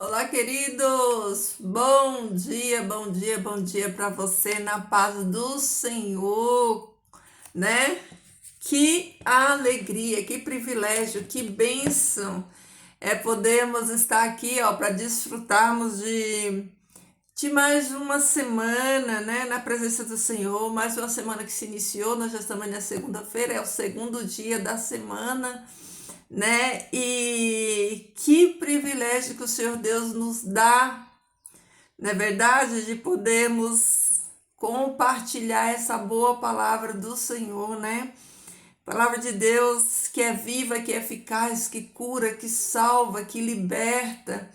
Olá, queridos! Bom dia, bom dia, bom dia para você na paz do Senhor, né? Que alegria, que privilégio, que bênção é podermos estar aqui, ó, para desfrutarmos de mais uma semana, né, na presença do Senhor, mais uma semana que se iniciou. Nós já estamos na segunda-feira, é o segundo dia da semana, né? E que privilégio que o Senhor Deus nos dá, não é verdade, de podermos compartilhar essa boa palavra do Senhor, né? Palavra de Deus que é viva, que é eficaz, que cura, que salva, que liberta.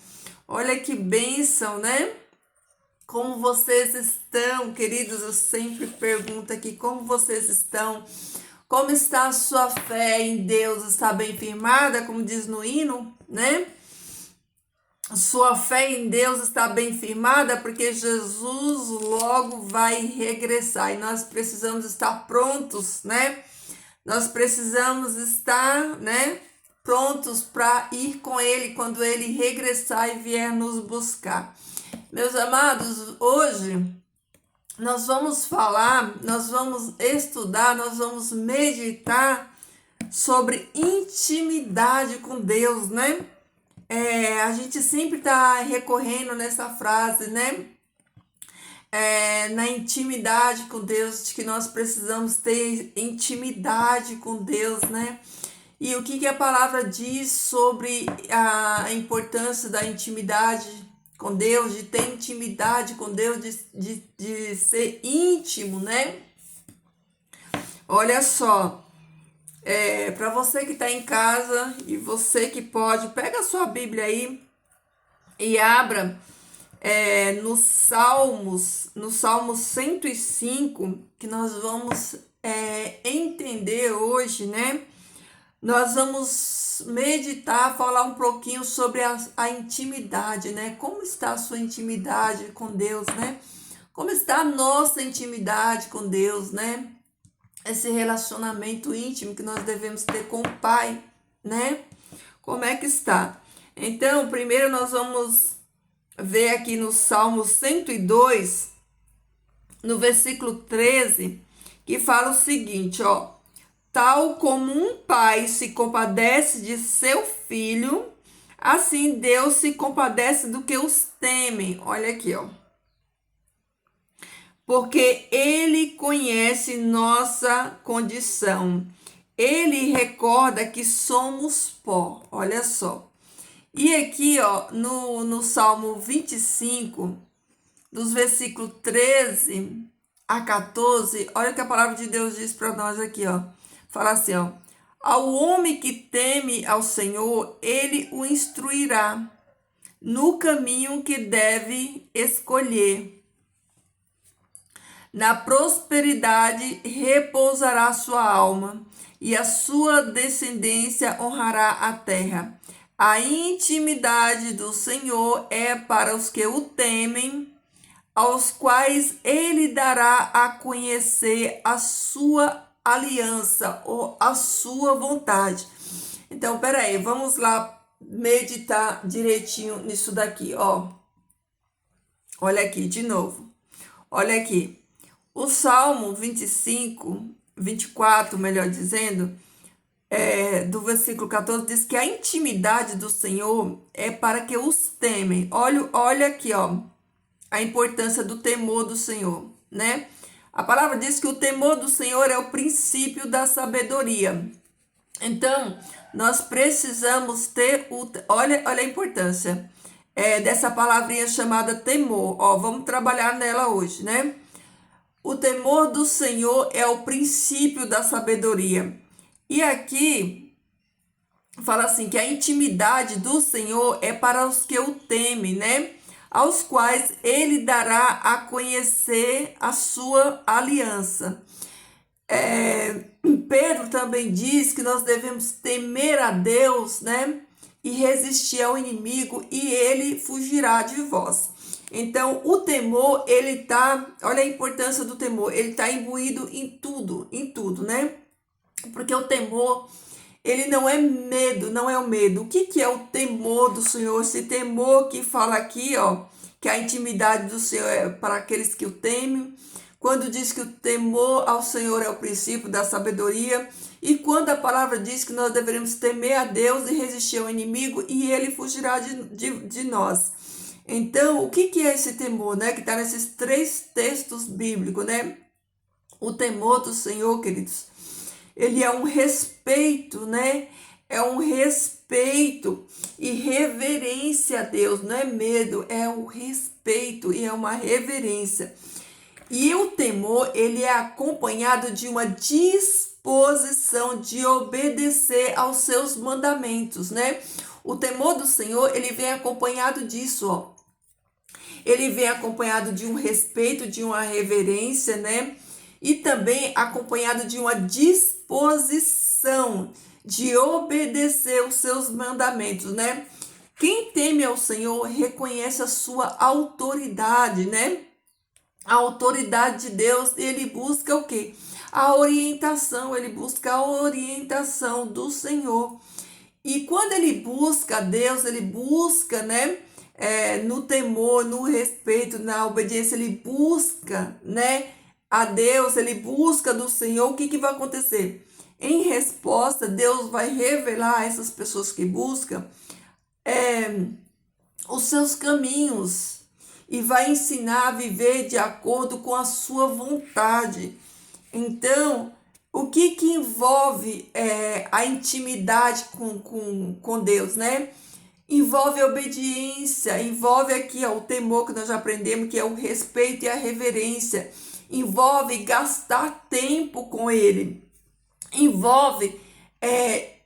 Olha que bênção, né? Como vocês estão, queridos? Eu sempre pergunto aqui, como vocês estão? Como está a sua fé em Deus? Está bem firmada, como diz no hino, né? Sua fé em Deus está bem firmada porque Jesus logo vai regressar e nós precisamos estar prontos, né? Nós precisamos estar, né, prontos para ir com Ele quando Ele regressar e vier nos buscar. Meus amados, hoje nós vamos falar, nós vamos estudar, nós vamos meditar sobre intimidade com Deus, né? A gente sempre está recorrendo nessa frase, né? Na intimidade com Deus, de que nós precisamos ter intimidade com Deus, né? E o que a palavra diz sobre a importância da intimidade com Deus, de ter intimidade com Deus, de ser íntimo, né? Olha só, para você que está em casa e você que pode, pega a sua Bíblia aí e abra no Salmo 105, que nós vamos entender hoje, né? Nós vamos meditar, falar um pouquinho sobre a intimidade, né? Como está a sua intimidade com Deus, né? Como está a nossa intimidade com Deus, né? Esse relacionamento íntimo que nós devemos ter com o Pai, né? Como é que está? Então, primeiro nós vamos ver aqui no Salmo 102, no versículo 13, que fala o seguinte, ó: tal como um pai se compadece de seu filho, assim Deus se compadece do que os temem. Olha aqui, ó. Porque ele conhece nossa condição. Ele recorda que somos pó. Olha só. E aqui, ó, no Salmo 25, dos versículos 13 a 14, olha o que a palavra de Deus diz para nós aqui, ó. Fala assim, ó: ao homem que teme ao Senhor, ele o instruirá no caminho que deve escolher. Na prosperidade repousará sua alma, e a sua descendência honrará a terra. A intimidade do Senhor é para os que o temem, aos quais ele dará a conhecer a sua aliança ou a sua vontade. Então, peraí, vamos lá meditar direitinho nisso daqui, ó. Olha aqui, de novo. Olha aqui. O Salmo 24, melhor dizendo, do versículo 14, diz que a intimidade do Senhor é para que os temem. Olha aqui, ó, a importância do temor do Senhor, né? A palavra diz que o temor do Senhor é o princípio da sabedoria. Então, nós precisamos ter olha a importância dessa palavrinha chamada temor. Ó, vamos trabalhar nela hoje, né? O temor do Senhor é o princípio da sabedoria. E aqui fala assim que a intimidade do Senhor é para os que o temem, né? Aos quais ele dará a conhecer a sua aliança. Pedro também diz que nós devemos temer a Deus, né? E resistir ao inimigo, e ele fugirá de vós. Então, o temor, ele tá, olha a importância do temor, ele tá imbuído em tudo, né? Porque o temor, Ele não é medo, não é o medo. O que é o temor do Senhor? Esse temor que fala aqui, ó, que a intimidade do Senhor é para aqueles que o temem. Quando diz que o temor ao Senhor é o princípio da sabedoria. E quando a palavra diz que nós deveremos temer a Deus e resistir ao inimigo e ele fugirá de nós. Então, o que é esse temor, né? Que está nesses 3 textos bíblicos, né? O temor do Senhor, queridos, ele é um respeito, né? É um respeito e reverência a Deus. Não é medo, é um respeito e é uma reverência. E o temor, ele é acompanhado de uma disposição de obedecer aos seus mandamentos, né? O temor do Senhor, ele vem acompanhado disso, ó. Ele vem acompanhado de um respeito, de uma reverência, né? E também acompanhado de uma disposição de obedecer os seus mandamentos, né? Quem teme ao Senhor reconhece a sua autoridade, né? A autoridade de Deus, ele busca o quê? A orientação, ele busca a orientação do Senhor. E quando ele busca Deus, ele busca, né? No temor, no respeito, na obediência, ele busca, né? A Deus, ele busca do Senhor. O que vai acontecer? Em resposta, Deus vai revelar a essas pessoas que buscam os seus caminhos e vai ensinar a viver de acordo com a sua vontade. Então, o que envolve a intimidade com Deus, né? Envolve a obediência, envolve aqui ó, o temor que nós já aprendemos, que é o respeito e a reverência. Envolve gastar tempo com Ele. Envolve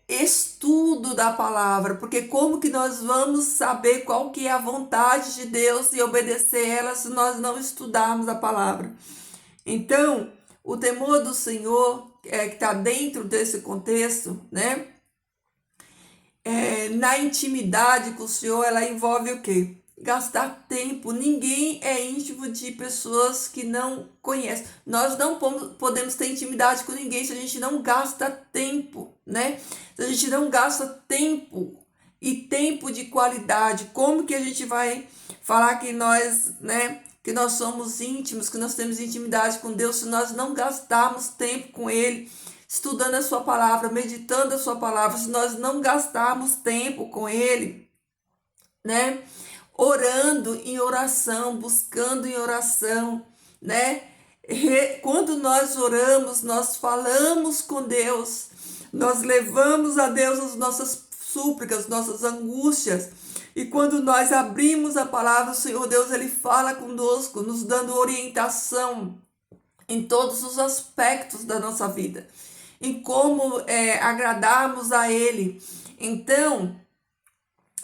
estudo da palavra, porque como que nós vamos saber qual que é a vontade de Deus e obedecer ela se nós não estudarmos a palavra? Então, o temor do Senhor, que está dentro desse contexto, né? Na intimidade com o Senhor, ela envolve o quê? Gastar tempo. Ninguém é íntimo de pessoas que não conhecem. Nós não podemos ter intimidade com ninguém se a gente não gasta tempo, né? Se a gente não gasta tempo e tempo de qualidade, como que a gente vai falar que nós, né, que nós somos íntimos, que nós temos intimidade com Deus, se nós não gastarmos tempo com Ele, estudando a sua palavra, meditando a sua palavra, se nós não gastarmos tempo com Ele, né? Orando em oração, buscando em oração, né? Quando nós oramos, nós falamos com Deus, nós levamos a Deus as nossas súplicas, nossas angústias. E quando nós abrimos a palavra, o Senhor Deus, Ele fala conosco, nos dando orientação em todos os aspectos da nossa vida, em como agradarmos a Ele. Então,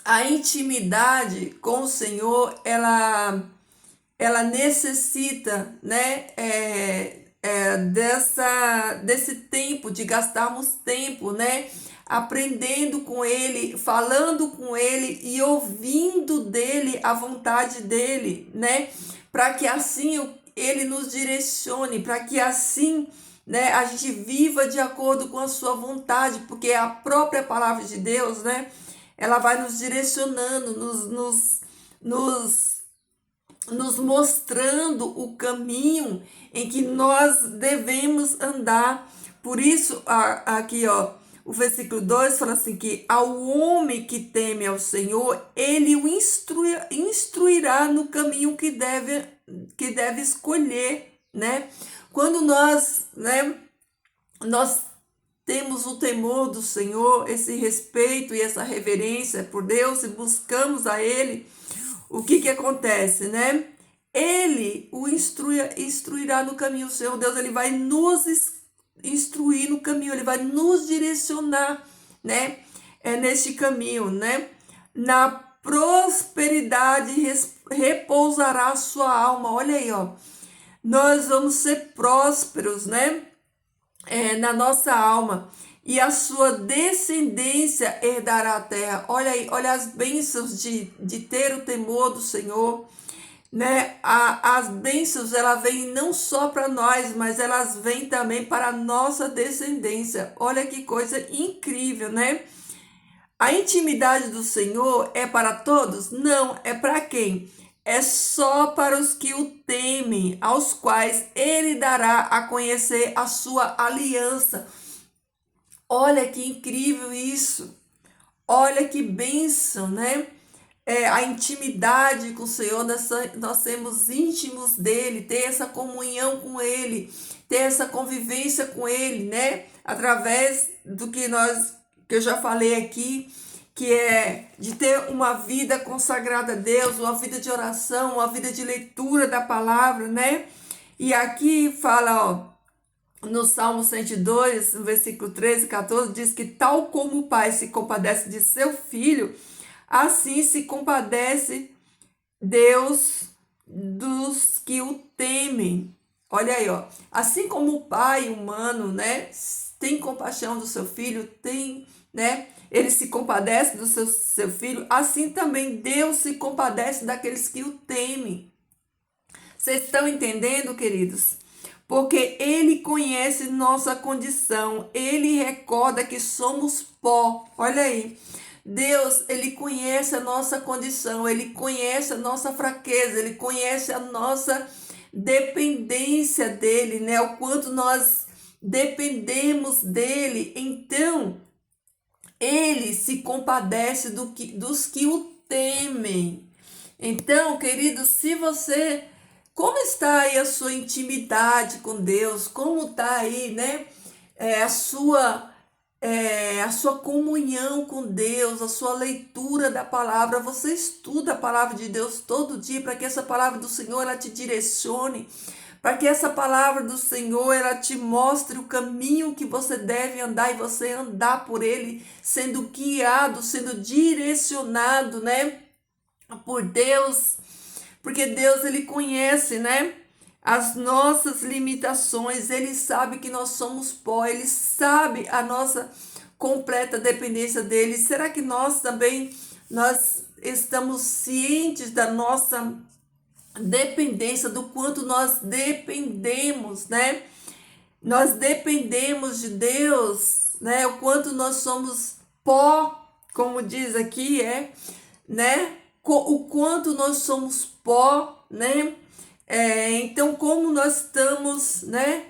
a intimidade com o Senhor, ela necessita, né, desse tempo, de gastarmos tempo, né, aprendendo com Ele, falando com Ele e ouvindo dEle a vontade dEle, né, para que assim Ele nos direcione, para que assim, né, a gente viva de acordo com a sua vontade, porque a própria palavra de Deus, né, ela vai nos direcionando, nos mostrando o caminho em que nós devemos andar. Por isso, aqui, ó, o versículo 2 fala assim, que ao homem que teme ao Senhor, ele o instruirá no caminho que deve escolher, né? Quando nós temos o temor do Senhor, esse respeito e essa reverência por Deus e buscamos a Ele, o que acontece, né? Ele o instruirá no caminho. O Senhor Deus, Ele vai nos instruir no caminho, Ele vai nos direcionar, né? Neste caminho, né? Na prosperidade repousará a sua alma. Olha aí, ó. Nós vamos ser prósperos, né? Na nossa alma, e a sua descendência herdará a terra. Olha aí, olha as bênçãos de ter o temor do Senhor. né? As bênçãos, elas vêm não só para nós, mas elas vêm também para a nossa descendência. Olha que coisa incrível, né? A intimidade do Senhor é para todos? Não, é para quem? É só para os que o temem, aos quais ele dará a conhecer a sua aliança. Olha que incrível isso. Olha que bênção, né? A intimidade com o Senhor, nós sermos íntimos dele, ter essa comunhão com ele, ter essa convivência com ele, né? Através do que eu já falei aqui, que é de ter uma vida consagrada a Deus, uma vida de oração, uma vida de leitura da palavra, né? E aqui fala, no Salmo 102, no versículo 13 e 14, diz que tal como o pai se compadece de seu filho, assim se compadece Deus dos que o temem. Olha aí, ó. Assim como o pai humano, né, tem compaixão do seu filho, né, ele se compadece do seu filho, assim também Deus se compadece daqueles que o temem. Vocês estão entendendo, queridos? Porque ele conhece nossa condição, ele recorda que somos pó. Olha aí. Deus, ele conhece a nossa condição, ele conhece a nossa fraqueza, ele conhece a nossa dependência dele, né? O quanto nós dependemos dele. Então, ele se compadece dos que o temem. Então, querido, se você, como está aí a sua intimidade com Deus? Como está aí, né? A sua comunhão com Deus, a sua leitura da palavra. Você estuda a palavra de Deus todo dia para que essa palavra do Senhor ela te direcione, para que essa palavra do Senhor ela te mostre o caminho que você deve andar e você andar por ele, sendo guiado, sendo direcionado, né, por Deus, porque Deus ele conhece, né, as nossas limitações, ele sabe que nós somos pó, ele sabe a nossa completa dependência dele. Será que nós também nós estamos cientes da nossa dependência, do quanto nós dependemos, né? Nós dependemos de Deus, né? O quanto nós somos pó, como diz aqui, né? O quanto nós somos pó, né? Então, como nós estamos, né?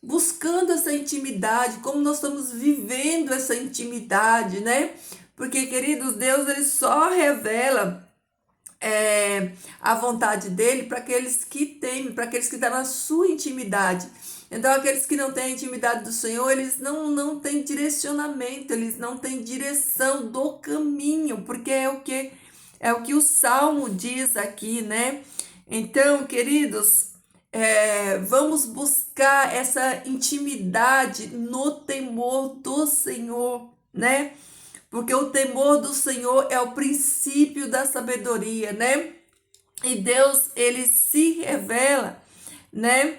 Buscando essa intimidade, como nós estamos vivendo essa intimidade, né? Porque, queridos, Deus ele só revela a vontade dele para aqueles que temem, para aqueles que estão na sua intimidade. Então, aqueles que não têm a intimidade do Senhor, eles não têm direcionamento, eles não têm direção do caminho, porque é o que o Salmo diz aqui, né? Então, queridos, vamos buscar essa intimidade no temor do Senhor, né? Porque o temor do Senhor é o princípio da sabedoria, né? E Deus, ele se revela, né?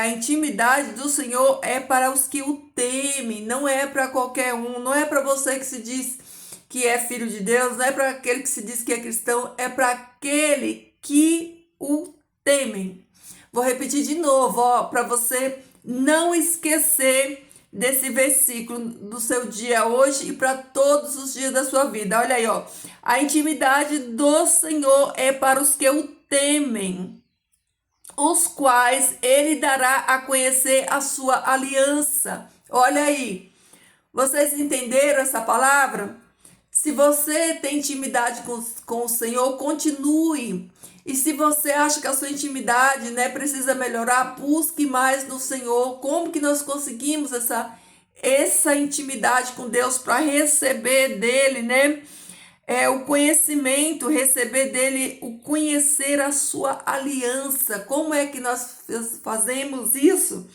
A intimidade do Senhor é para os que o temem, não é para qualquer um, não é para você que se diz que é filho de Deus, não é para aquele que se diz que é cristão, é para aquele que o temem. Vou repetir de novo, ó, para você não esquecer desse versículo do seu dia hoje e para todos os dias da sua vida. Olha aí, ó. A intimidade do Senhor é para os que o temem, os quais ele dará a conhecer a sua aliança. Olha aí. Vocês entenderam essa palavra? Se você tem intimidade com o Senhor, continue. E se você acha que a sua intimidade, né, precisa melhorar, busque mais no Senhor. Como que nós conseguimos essa intimidade com Deus para receber dele, né? O conhecimento, receber dele, o conhecer a sua aliança. Como é que nós fazemos isso?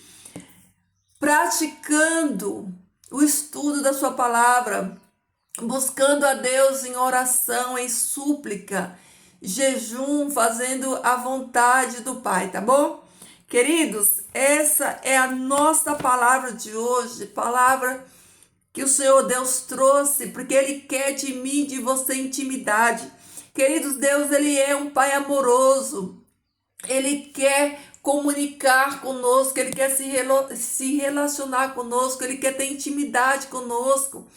Praticando o estudo da sua palavra, buscando a Deus em oração, em súplica, jejum, fazendo a vontade do Pai, tá bom? Queridos, essa é a nossa palavra de hoje, palavra que o Senhor Deus trouxe, porque Ele quer de mim, de você, intimidade. Queridos, Deus, Ele é um Pai amoroso. Ele quer comunicar conosco, Ele quer se relacionar conosco, Ele quer ter intimidade conosco.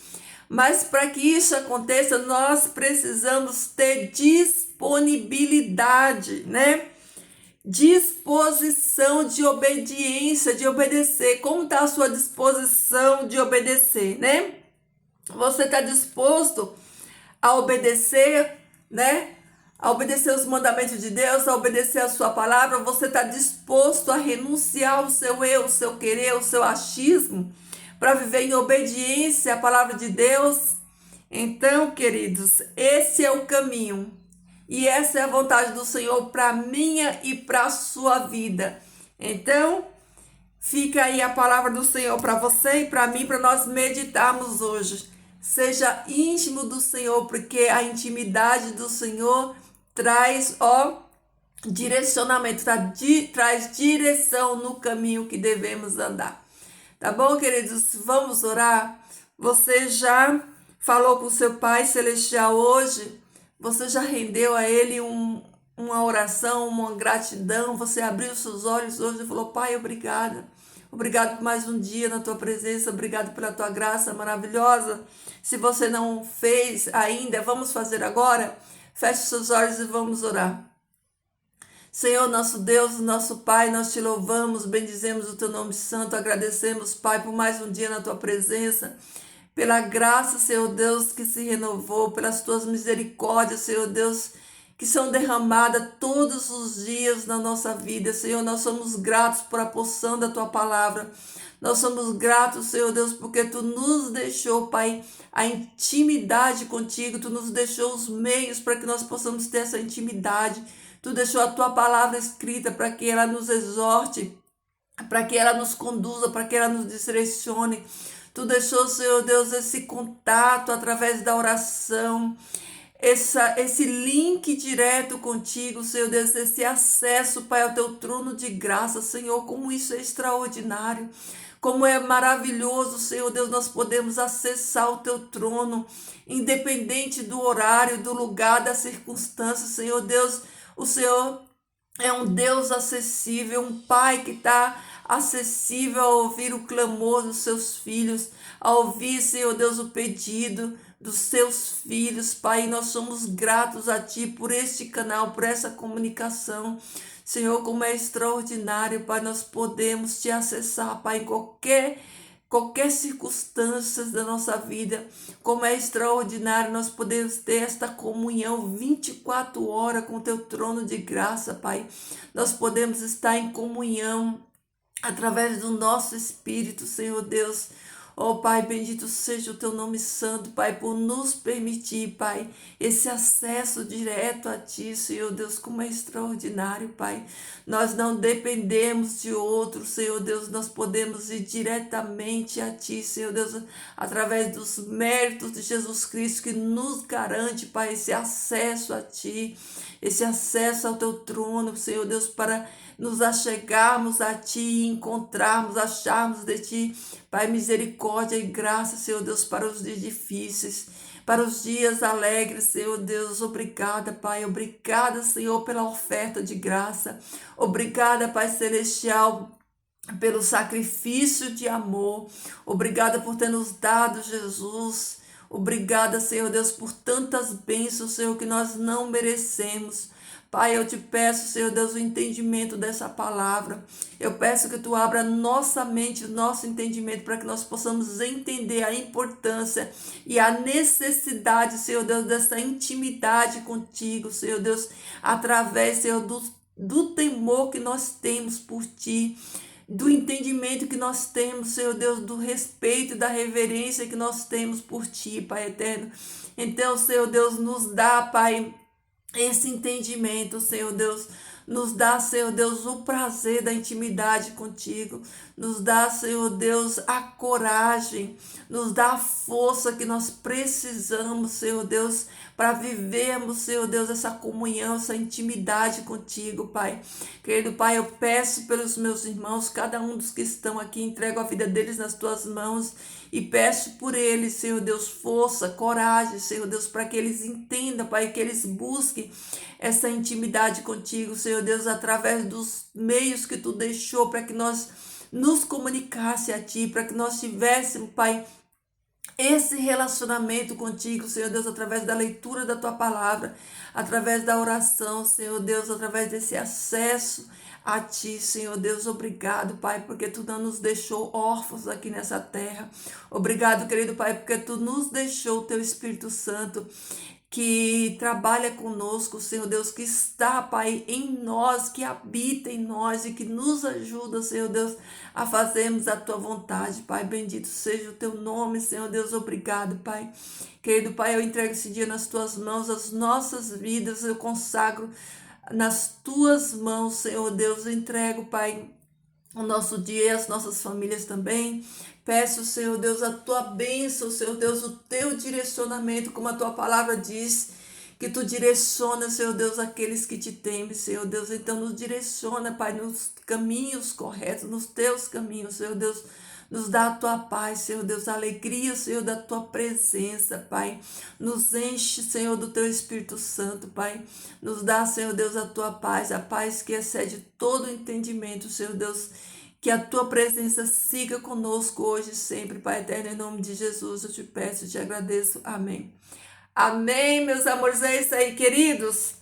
Mas para que isso aconteça, nós precisamos ter disponibilidade, né? Disposição de obediência, de obedecer. Como está a sua disposição de obedecer, né? Você está disposto a obedecer, né? A obedecer os mandamentos de Deus, a obedecer a sua palavra? Você está disposto a renunciar ao seu eu, o seu querer, o seu achismo, para viver em obediência à palavra de Deus? Então, queridos, esse é o caminho. E essa é a vontade do Senhor para minha e para a sua vida. Então, fica aí a palavra do Senhor para você e para mim, para nós meditarmos hoje. Seja íntimo do Senhor, porque a intimidade do Senhor traz, direcionamento, traz direção no caminho que devemos andar. Tá bom, queridos? Vamos orar? Você já falou com o seu Pai Celestial hoje? Você já rendeu a Ele uma oração, uma gratidão? Você abriu seus olhos hoje e falou: Pai, obrigada. Obrigado por mais um dia na tua presença. Obrigado pela tua graça maravilhosa. Se você não fez ainda, vamos fazer agora? Feche seus olhos e vamos orar. Senhor, nosso Deus, nosso Pai, nós te louvamos, bendizemos o teu nome santo, agradecemos, Pai, por mais um dia na tua presença, pela graça, Senhor Deus, que se renovou, pelas tuas misericórdias, Senhor Deus, que são derramadas todos os dias na nossa vida. Senhor, nós somos gratos por a porção da tua palavra. Nós somos gratos, Senhor Deus, porque tu nos deixou, Pai, a intimidade contigo, tu nos deixou os meios para que nós possamos ter essa intimidade. Tu deixou a tua palavra escrita para que ela nos exorte, para que ela nos conduza, para que ela nos direcione. Tu deixou, Senhor Deus, esse contato através da oração, esse link direto contigo, Senhor Deus, esse acesso, Pai, ao teu trono de graça, Senhor. Como isso é extraordinário, como é maravilhoso, Senhor Deus, nós podemos acessar o teu trono, independente do horário, do lugar, da circunstância, Senhor Deus. O Senhor é um Deus acessível, um Pai que está acessível a ouvir o clamor dos seus filhos, a ouvir, Senhor Deus, o pedido dos seus filhos, Pai. E nós somos gratos a Ti por este canal, por essa comunicação. Senhor, como é extraordinário, Pai, nós podemos Te acessar, Pai, em qualquer circunstância da nossa vida. Como é extraordinário nós podemos ter esta comunhão 24 horas com o teu trono de graça, Pai. Nós podemos estar em comunhão através do nosso espírito, Senhor Deus. Oh, Pai, bendito seja o teu nome santo, Pai, por nos permitir, Pai, esse acesso direto a Ti, Senhor Deus, como é extraordinário, Pai. Nós não dependemos de outro, Senhor Deus, nós podemos ir diretamente a Ti, Senhor Deus, através dos méritos de Jesus Cristo, que nos garante, Pai, esse acesso a Ti, esse acesso ao Teu trono, Senhor Deus, para nos achegarmos a Ti e encontrarmos, acharmos de Ti, Pai, misericórdia e graça, Senhor Deus, para os dias difíceis, para os dias alegres, Senhor Deus. Obrigada, Pai, obrigada, Senhor, pela oferta de graça, obrigada, Pai Celestial, pelo sacrifício de amor, obrigada por ter nos dado Jesus, obrigada, Senhor Deus, por tantas bênçãos, Senhor, que nós não merecemos. Pai, eu te peço, Senhor Deus, o entendimento dessa palavra. Eu peço que tu abra nossa mente, o nosso entendimento, para que nós possamos entender a importância e a necessidade, Senhor Deus, dessa intimidade contigo, Senhor Deus, através, Senhor, do temor que nós temos por ti, do entendimento que nós temos, Senhor Deus, do respeito e da reverência que nós temos por ti, Pai eterno. Então, Senhor Deus, nos dá, Pai, esse entendimento, Senhor Deus. Nos dá, Senhor Deus, o prazer da intimidade contigo. Nos dá, Senhor Deus, a coragem. Nos dá a força que nós precisamos, Senhor Deus, para vivermos, Senhor Deus, essa comunhão, essa intimidade contigo, Pai. Querido Pai, eu peço pelos meus irmãos, cada um dos que estão aqui, entrego a vida deles nas tuas mãos e peço por eles, Senhor Deus, força, coragem, Senhor Deus, para que eles entendam, Pai, que eles busquem essa intimidade contigo, Senhor Deus, através dos meios que tu deixou para que nós nos comunicasse a ti, para que nós tivéssemos, Pai, esse relacionamento contigo, Senhor Deus, através da leitura da tua palavra, através da oração, Senhor Deus, através desse acesso a ti, Senhor Deus. Obrigado, Pai, porque tu não nos deixou órfãos aqui nessa terra. Obrigado, querido Pai, porque tu nos deixou o teu Espírito Santo, que trabalha conosco, Senhor Deus, que está, Pai, em nós, que habita em nós e que nos ajuda, Senhor Deus, a fazermos a tua vontade, Pai. Bendito seja o teu nome, Senhor Deus. Obrigado, Pai. Querido Pai, eu entrego esse dia nas tuas mãos, as nossas vidas, eu consagro nas tuas mãos, Senhor Deus. Eu entrego, Pai, o nosso dia e as nossas famílias também. Peço, Senhor Deus, a tua bênção, Senhor Deus, o teu direcionamento, como a tua palavra diz, que tu direciona, Senhor Deus, aqueles que te temem, Senhor Deus. Então nos direciona, Pai, nos caminhos corretos, nos teus caminhos, Senhor Deus. Nos dá a tua paz, Senhor Deus, a alegria, Senhor, da tua presença, Pai. Nos enche, Senhor, do teu Espírito Santo, Pai. Nos dá, Senhor Deus, a tua paz, a paz que excede todo entendimento, Senhor Deus. Que a tua presença siga conosco hoje e sempre, Pai eterno, em nome de Jesus, eu te peço e te agradeço. Amém. Amém, meus amores, é isso aí, queridos.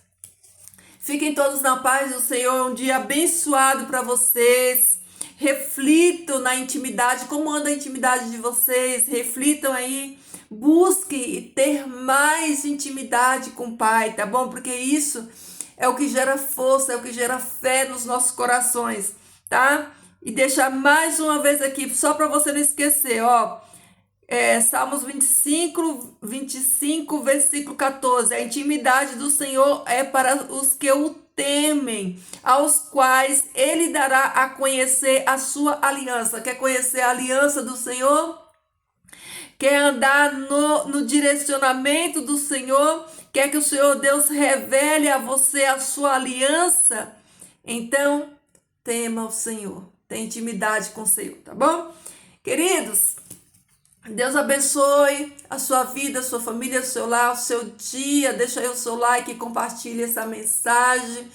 Fiquem todos na paz do Senhor, um dia abençoado para vocês. Reflitam na intimidade, como anda a intimidade de vocês, reflitam aí, busquem ter mais intimidade com o Pai, tá bom? Porque isso é o que gera força, é o que gera fé nos nossos corações, tá? E deixar mais uma vez aqui, só para você não esquecer, ó. Salmos 25, versículo 14. A intimidade do Senhor é para os que o temem, aos quais ele dará a conhecer a sua aliança. Quer conhecer a aliança do Senhor? Quer andar no direcionamento do Senhor? Quer que o Senhor Deus revele a você a sua aliança? Então, tema o Senhor. Tenha intimidade com o Senhor, tá bom? Queridos, Deus abençoe a sua vida, a sua família, o seu lar, o seu dia. Deixa aí o seu like e compartilhe essa mensagem,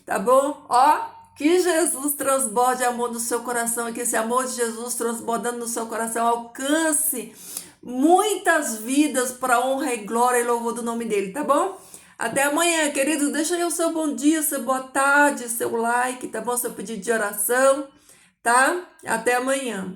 tá bom? Ó, que Jesus transborde amor no seu coração e que esse amor de Jesus transbordando no seu coração alcance muitas vidas para honra e glória e louvor do nome dele, tá bom? Até amanhã, queridos. Deixa aí o seu bom dia, seu boa tarde, seu like, tá bom? Seu pedido de oração, tá? Até amanhã.